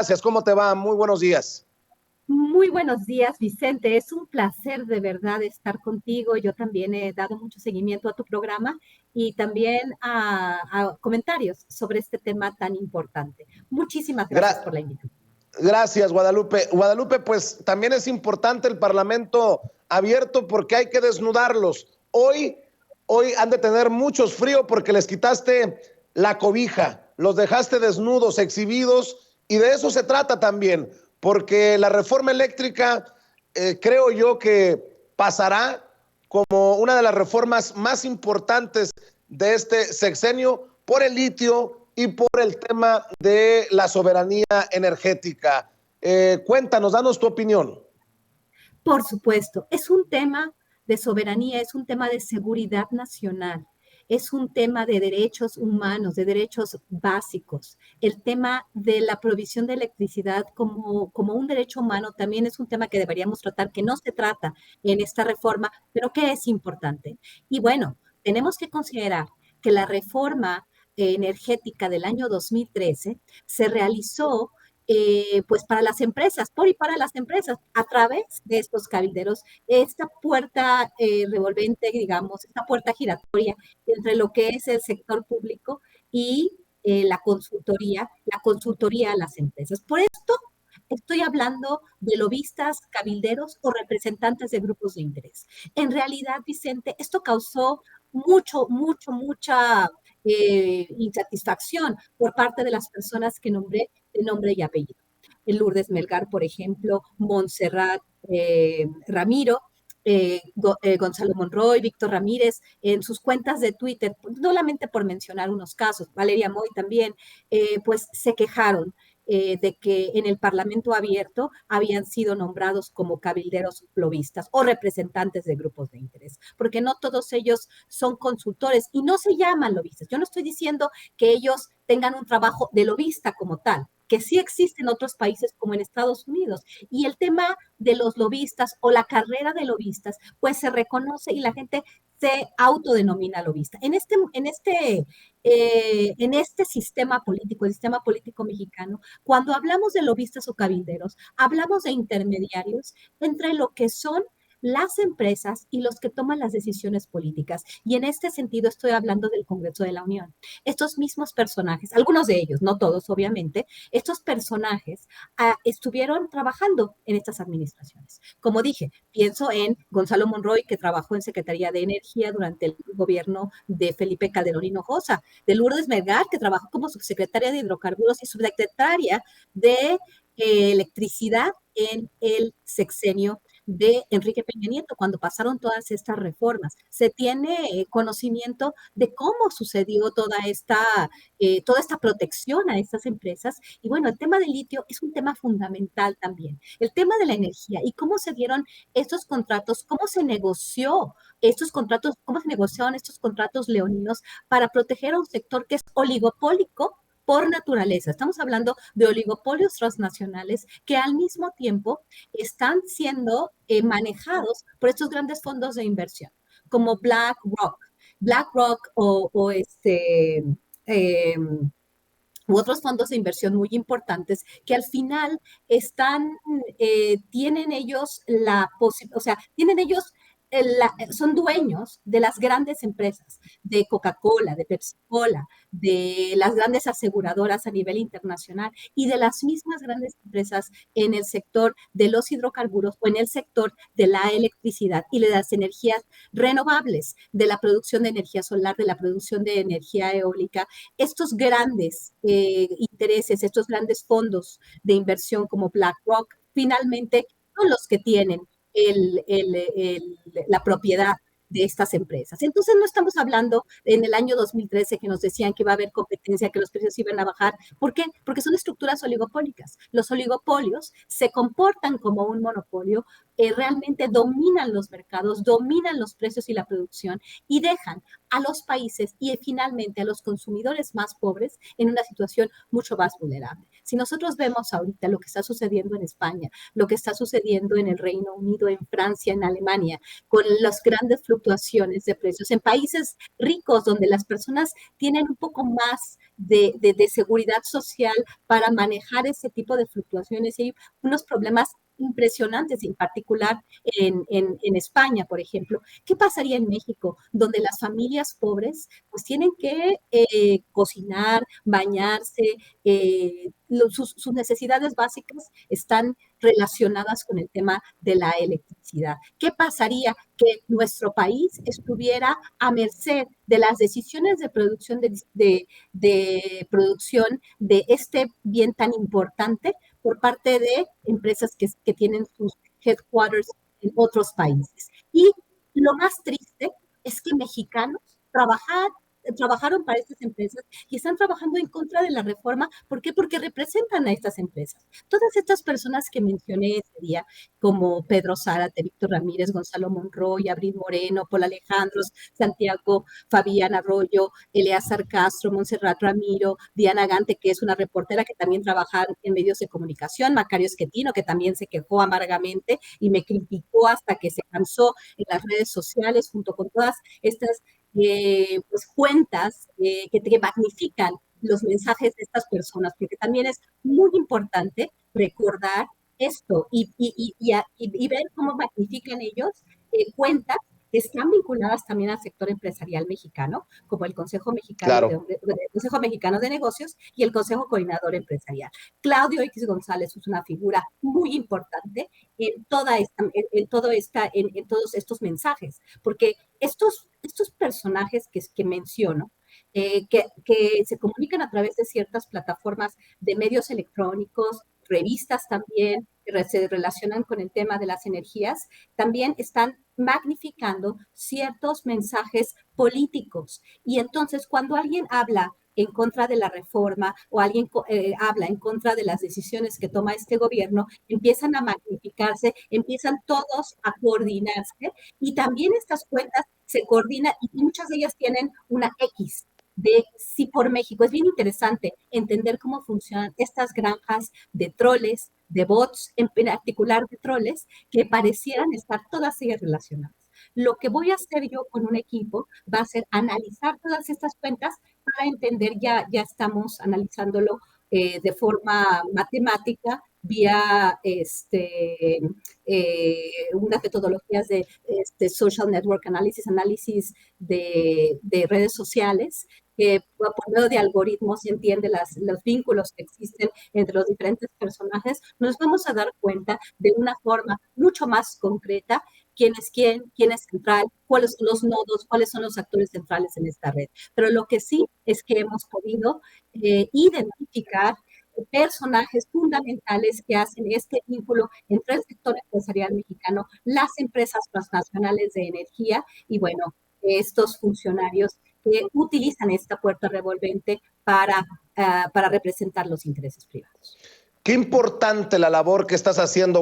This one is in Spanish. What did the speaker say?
Gracias, ¿cómo te va? Muy buenos días. Muy buenos días, Vicente. Es un placer de verdad estar contigo. Yo también he dado mucho seguimiento a tu programa y también a comentarios sobre este tema tan importante. Muchísimas gracias por Gra la invitación. Gracias, Guadalupe. Guadalupe, pues también es importante el Parlamento abierto porque hay que desnudarlos. Hoy han de tener muchos frío porque les quitaste la cobija, los dejaste desnudos, exhibidos, y de eso se trata también, porque la reforma eléctrica creo yo que pasará como una de las reformas más importantes de este sexenio por el litio y por el tema de la soberanía energética. Cuéntanos, danos tu opinión. Por supuesto, es un tema de soberanía, es un tema de seguridad nacional, es un tema de derechos humanos, de derechos básicos. El tema de la provisión de electricidad como un derecho humano también es un tema que deberíamos tratar, que no se trata en esta reforma, pero que es importante. Y bueno, tenemos que considerar que la reforma energética del año 2013 se realizó pues para las empresas, por y para las empresas, a través de estos cabilderos, esta puerta revolvente, digamos, esta puerta giratoria entre lo que es el sector público y la consultoría a las empresas. Por esto estoy hablando de lobistas, cabilderos o representantes de grupos de interés. En realidad, Vicente, esto causó mucha insatisfacción por parte de las personas que nombré de nombre y apellido. Lourdes Melgar, por ejemplo, Montserrat Ramiro, Gonzalo Monroy, Víctor Ramírez, en sus cuentas de Twitter, solamente por mencionar unos casos, Valeria Moy también, pues se quejaron de que en el Parlamento abierto habían sido nombrados como cabilderos lobistas o representantes de grupos de interés, porque no todos ellos son consultores y no se llaman lobistas. Yo no estoy diciendo que ellos tengan un trabajo de lobista como tal, que sí existe en otros países como en Estados Unidos. Y el tema de los lobistas o la carrera de lobistas, pues se reconoce y la gente se autodenomina lobista. En este sistema político, el sistema político mexicano, cuando hablamos de lobistas o cabilderos, hablamos de intermediarios entre lo que son las empresas y los que toman las decisiones políticas. Y en este sentido estoy hablando del Congreso de la Unión. Estos mismos personajes, algunos de ellos, no todos obviamente, estos personajes estuvieron trabajando en estas administraciones. Como dije, pienso en Gonzalo Monroy, que trabajó en Secretaría de Energía durante el gobierno de Felipe Calderón Hinojosa, de Lourdes Melgar, que trabajó como subsecretaria de Hidrocarburos y subsecretaria de Electricidad en el sexenio de Enrique Peña Nieto, cuando pasaron todas estas reformas. Se tiene conocimiento de cómo sucedió toda esta protección a estas empresas. Y bueno, el tema del litio es un tema fundamental también. El tema de la energía y cómo se dieron estos contratos, cómo se negoció estos contratos, cómo se negociaron estos contratos leoninos para proteger a un sector que es oligopólico por naturaleza. Estamos hablando de oligopolios transnacionales que al mismo tiempo están siendo manejados por estos grandes fondos de inversión, como BlackRock eh, u otros fondos de inversión muy importantes que al final tienen ellos la posibilidad, o sea, tienen ellos son dueños de las grandes empresas, de Coca-Cola, de Pepsi-Cola, de las grandes aseguradoras a nivel internacional y de las mismas grandes empresas en el sector de los hidrocarburos o en el sector de la electricidad y de las energías renovables, de la producción de energía solar, de la producción de energía eólica. Estos grandes intereses, estos grandes fondos de inversión como BlackRock, finalmente son los que tienen la propiedad de estas empresas. Entonces no estamos hablando en el año 2013 que nos decían que iba a haber competencia, que los precios iban a bajar. ¿Por qué? Porque son estructuras oligopólicas. Los oligopolios se comportan como un monopolio, realmente dominan los mercados, dominan los precios y la producción y dejan a los países y finalmente a los consumidores más pobres en una situación mucho más vulnerable. Si nosotros vemos ahorita lo que está sucediendo en España, lo que está sucediendo en el Reino Unido, en Francia, en Alemania, con las grandes fluctuaciones de precios, en países ricos donde las personas tienen un poco más de seguridad social para manejar ese tipo de fluctuaciones. Y hay unos problemas impresionantes, en particular en España, por ejemplo. ¿Qué pasaría en México, donde las familias pobres pues tienen que cocinar, bañarse, sus necesidades básicas están relacionadas con el tema de la electricidad? ¿Qué pasaría que nuestro país estuviera a merced de las decisiones de producción de producción de este bien tan importante por parte de empresas que tienen sus headquarters en otros países? Y lo más triste es que mexicanos trabajaron para estas empresas y están trabajando en contra de la reforma. ¿Por qué? Porque representan a estas empresas. Todas estas personas que mencioné ese día, como Pedro Zárate, Víctor Ramírez, Gonzalo Monroy, Abril Moreno, Paul Alejandros, Santiago Fabián Arroyo, Eleazar Castro, Montserrat Ramiro, Diana Gante, que es una reportera que también trabaja en medios de comunicación, Macario Esquetino, que también se quejó amargamente y me criticó hasta que se cansó en las redes sociales, junto con todas estas pues, cuentas que magnifican los mensajes de estas personas, porque también es muy importante recordar esto y ver cómo magnifican ellos cuentas que están vinculadas también al sector empresarial mexicano, como el Consejo Mexicano, Claro. Consejo Mexicano de Negocios y el Consejo Coordinador Empresarial. Claudio X González es una figura muy importante en, en todos estos mensajes, porque estos personajes que menciono, que se comunican a través de ciertas plataformas de medios electrónicos, revistas también, que se relacionan con el tema de las energías, también están magnificando ciertos mensajes políticos. Y entonces, cuando alguien habla en contra de la reforma o alguien habla en contra de las decisiones que toma este gobierno, empiezan a magnificarse, empiezan todos a coordinarse y también estas cuentas se coordinan y muchas de ellas tienen una X de Sí por México. Es bien interesante entender cómo funcionan estas granjas de troles, de bots, en particular de troles, que parecieran estar todas ellas relacionadas. Lo que voy a hacer yo con un equipo va a ser analizar todas estas cuentas para entender, ya estamos analizándolo de forma matemática, vía unas metodologías de social network analysis, análisis de redes sociales, que por medio de algoritmos se entiende los vínculos que existen entre los diferentes personajes, nos vamos a dar cuenta de una forma mucho más concreta quién es quién es central, cuáles son los nodos, cuáles son los actores centrales en esta red. Pero lo que sí es que hemos podido identificar personajes fundamentales que hacen este vínculo entre el sector empresarial mexicano, las empresas transnacionales de energía y, bueno, estos funcionarios que utilizan esta puerta revolvente para representar los intereses privados. Qué importante la labor que estás haciendo,